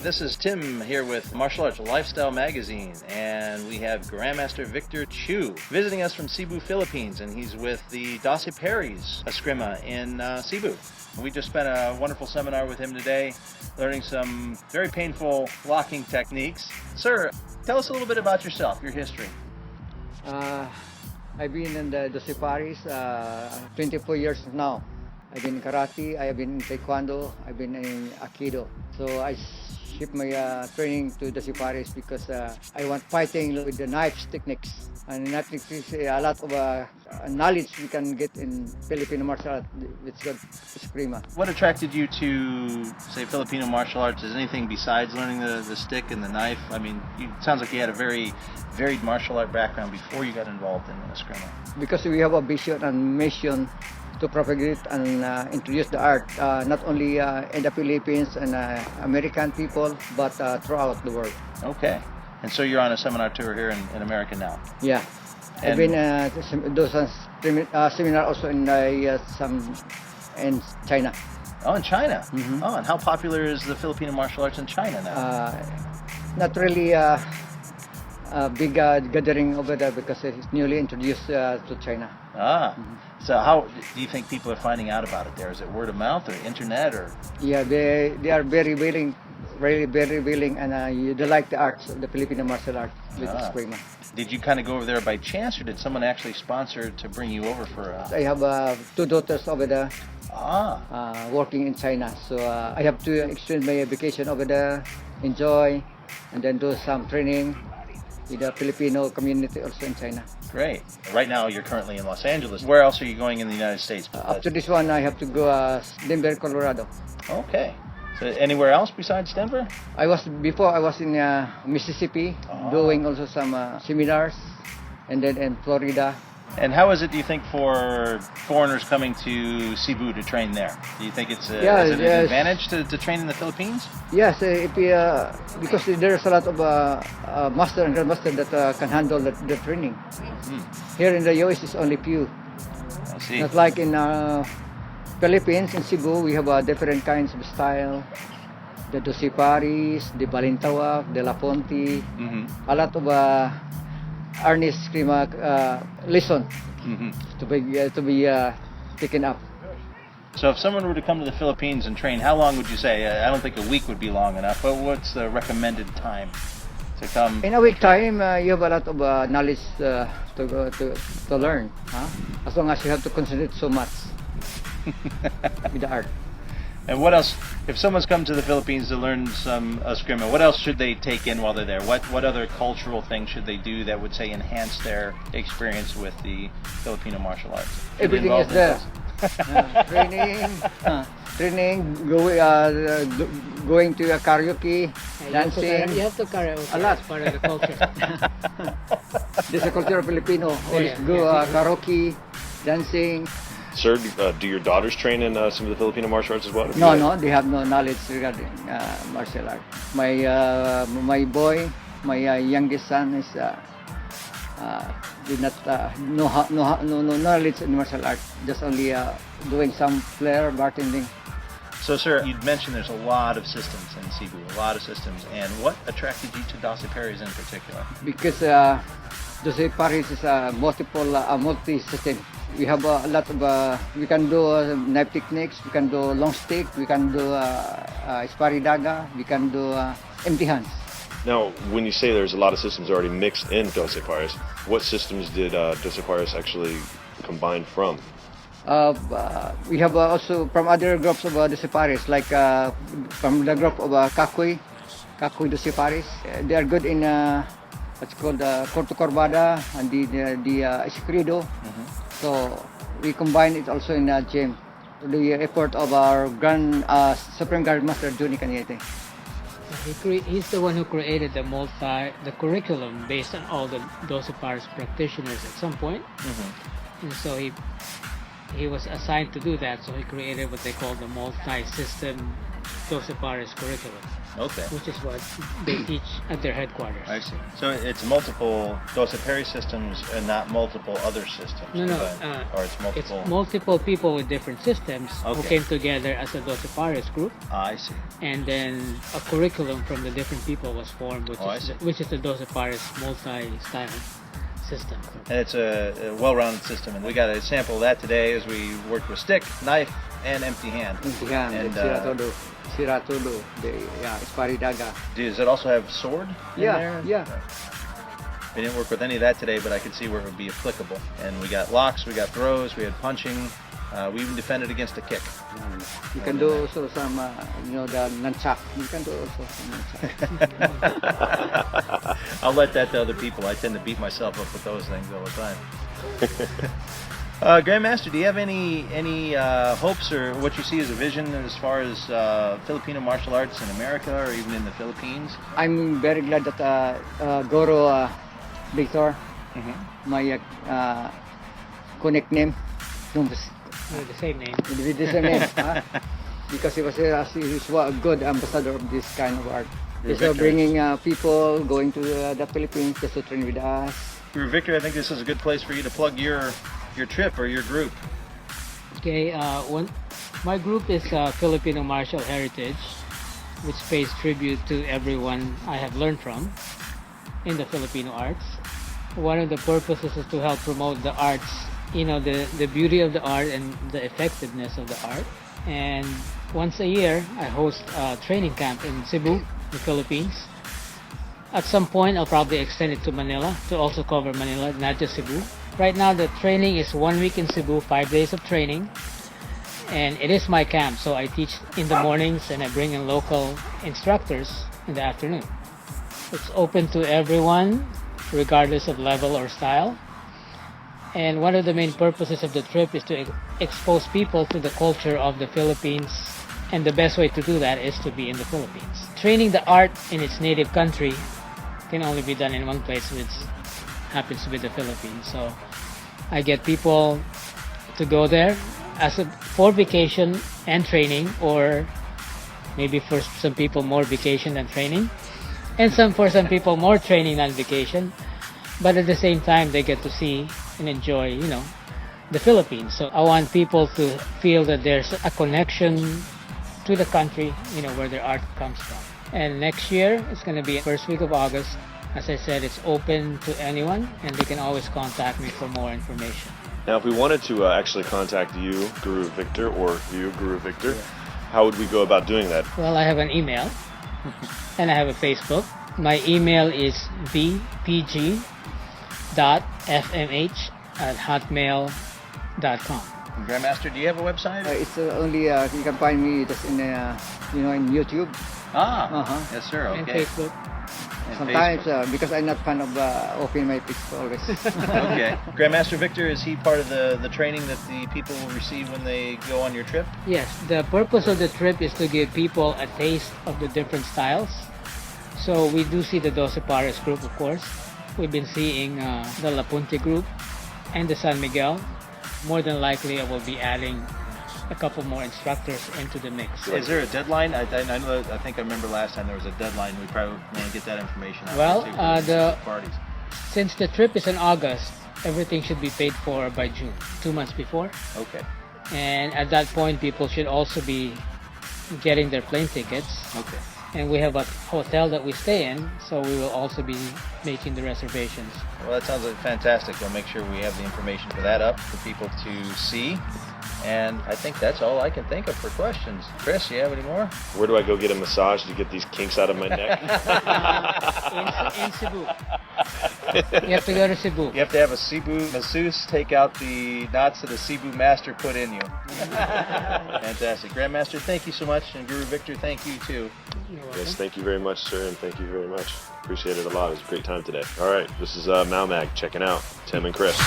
This is Tim here with Martial Arts Lifestyle Magazine, and we have Grandmaster Victor Chu visiting us from Cebu, Philippines, and he's with the Doce Paris Eskrima in Cebu. We just spent a wonderful seminar with him today, learning some very painful locking techniques. Sir, tell us a little bit about yourself, your history. I've been in the Doce Paris 24 years now. I've been in karate, I have been in taekwondo, I've been in aikido. So I shift my training to Doce Paris because I want fighting with the knife techniques. And knife techniques, a lot of knowledge we can get in Filipino martial art, which is Eskrima. What attracted you to, say, Filipino martial arts? Is anything besides learning the stick and the knife? I mean, it sounds like you had a very varied martial art background before you got involved in Eskrima. Because we have a vision and mission to propagate and introduce the art, not only in the Philippines and American people, but throughout the world. Okay. And so you're on a seminar tour here in America now? Yeah. I've been do some seminar also in some in China. Oh, in China? Mm-hmm. Oh, and how popular is the Filipino martial arts in China now? Not really a big gathering over there because it's newly introduced to China. Ah. Mm-hmm. So how do you think people are finding out about it there? Is it word of mouth or internet or? Yeah, they are very willing, really very willing, and they like the arts, the Filipino martial art with Eskrima. Did you kind of go over there by chance, or did someone actually sponsor to bring you over for? I have 2 daughters over there working in China, so I have to extend my vacation over there, enjoy, and then do some training with the Filipino community also in China. Great. Right now you're currently in Los Angeles. Where else are you going in the United States? After this one, I have to go Denver, Colorado. Okay. So anywhere else besides Denver? I was in Mississippi doing also some seminars, and then in Florida. And how is it, do you think, for foreigners coming to Cebu to train there? Do you think it's is it an advantage to train in the Philippines? Yes, because there's a lot of master and grandmaster that can handle the training. Mm-hmm. Here in the US, it's only few. I see. Not like in Philippines, in Cebu, we have different kinds of style. The Doce Paris, the Balintawak, the La Ponte, a lot of Arnis Eskrima lesson to be taken up. So if someone were to come to the Philippines and train, how long would you say? I don't think a week would be long enough, but what's the recommended time to come? In a week time, you have a lot of knowledge to learn. As long as you have to concentrate so much with the art. And what else, if someone's come to the Philippines to learn some Eskrima, what else should they take in while they're there? What other cultural things should they do that would, say, enhance their experience with the Filipino martial arts? Everything is there. Training, going to a karaoke, dancing. You have to karaoke. A lot. It's part of the culture. There's a culture of Filipino. Always go karaoke, dancing. Sir, do your daughters train in some of the Filipino martial arts as well? No, they have no knowledge regarding martial art. My boy, my youngest son is did not no knowledge in martial art. Just only doing some flair, bartending. So, sir, you'd mentioned there's a lot of systems in Cebu, a lot of systems. And what attracted you to Doce Paris in particular? Because Doce Paris is a multi-system. We have a lot of, we can do knife techniques, we can do long stick, we can do esparidaga, we can do empty hands. Now, when you say there's a lot of systems already mixed in Doce Paris, what systems did Doce Paris actually combine from? We have also from other groups of Doce Paris, like from the group of Kakoy Doce Paris. They are good in what's called Corto Corbada and the Escrido. So we combine it also in gym. The effort of our Supreme Guard Master Johnny Cañete. He's the one who created the curriculum based on all the Doce Paris practitioners at some point. And so he was assigned to do that. So he created what they call the multi-system Doce Pares curriculum, Okay. which is what they teach at their headquarters. I see. So it's multiple Doce Peri systems and not multiple other systems. No, or it's multiple. It's multiple people with different systems who Okay. came together as a Doce Pares group, I see. and then a curriculum from the different people was formed, I see. which is the Doce Pares multi-style system. And it's a well-rounded system, and we got a sample of that today as we worked with stick, knife, and empty hand. Yan, And, sira todo. Sira todo. Esparidaga. Does it also have sword in Yeah, there? yeah. We didn't work with any of that today, but I could see where it would be applicable. And we got locks, we got throws, we had punching. We even defended against a kick. You can do also some, the nunchuck. You can do also some nunchuck. I'll let that to other people. I tend to beat myself up with those things all the time. Grandmaster, do you have any hopes or what you see as a vision as far as Filipino martial arts in America or even in the Philippines? I'm very glad that Guro Victor, my connect name, With the same name. with the same name, because he was a good ambassador of this kind of art. He's Victor. bringing people going to the Philippines just to train with us. Victor, I think this is a good place for you to plug your trip or your group. Okay, my group is Filipino Martial Heritage, which pays tribute to everyone I have learned from in the Filipino arts. One of the purposes is to help promote the arts, the beauty of the art and the effectiveness of the art. And once a year, I host a training camp in Cebu, the Philippines. At some point, I'll probably extend it to Manila to also cover Manila, not just Cebu. Right now, the training is 1 week in Cebu, 5 days of training. And it is my camp, so I teach in the mornings and I bring in local instructors in the afternoon. It's open to everyone, regardless of level or style. And one of the main purposes of the trip is to expose people to the culture of the Philippines. And the best way to do that is to be in the Philippines. Training the art in its native country can only be done in one place, which happens to be the Philippines. So I get people to go there for vacation and training, or maybe for some people more vacation than training, and for some people more training than vacation. But at the same time, they get to see and enjoy, the Philippines. So I want people to feel that there's a connection to the country, where their art comes from. And next year, it's going to be first week of August. As I said, it's open to anyone, and they can always contact me for more information. Now, if we wanted to actually contact you, Guru Victor, or you, Guru Victor, how would we go about doing that? Well, I have an email, and I have a Facebook. My email is vpg.fmh@hotmail.com. Grandmaster, do you have a website? It's only you can find me just in in YouTube. Yes, sir. And Okay. Facebook. And Sometimes Facebook. because I'm not fan of opening my pics always. Okay. Grandmaster Victor, is he part of the training that the people will receive when they go on your trip? Yes, the purpose of the trip is to give people a taste of the different styles. So we do see the Doce Pares group, of course. We've been seeing the La Punte group and the San Miguel. More than likely, I will be adding a couple more instructors into the mix. Is there a deadline? I know that, I think I remember last time there was a deadline. We probably want to get that information out. Well, there too, for parties. Since the trip is in August, everything should be paid for by June, 2 months before. Okay. And at that point, people should also be getting their plane tickets. Okay. And we have a hotel that we stay in, so we will also be making the reservations. Well, that sounds like fantastic. We'll make sure we have the information for that up for people to see. And I think that's all I can think of for questions. Chris, you have any more? Where do I go get a massage to get these kinks out of my neck? In Cebu. You have to go to Cebu. You have to have a Cebu masseuse take out the knots that a Cebu master put in you. Fantastic. Grandmaster, thank you so much. And Guru Victor, thank you too. You're welcome. Yes, thank you very much, sir, and thank you very much. Appreciate it a lot. It was a great time today. All right, this is Mau Mag checking out Tim and Chris.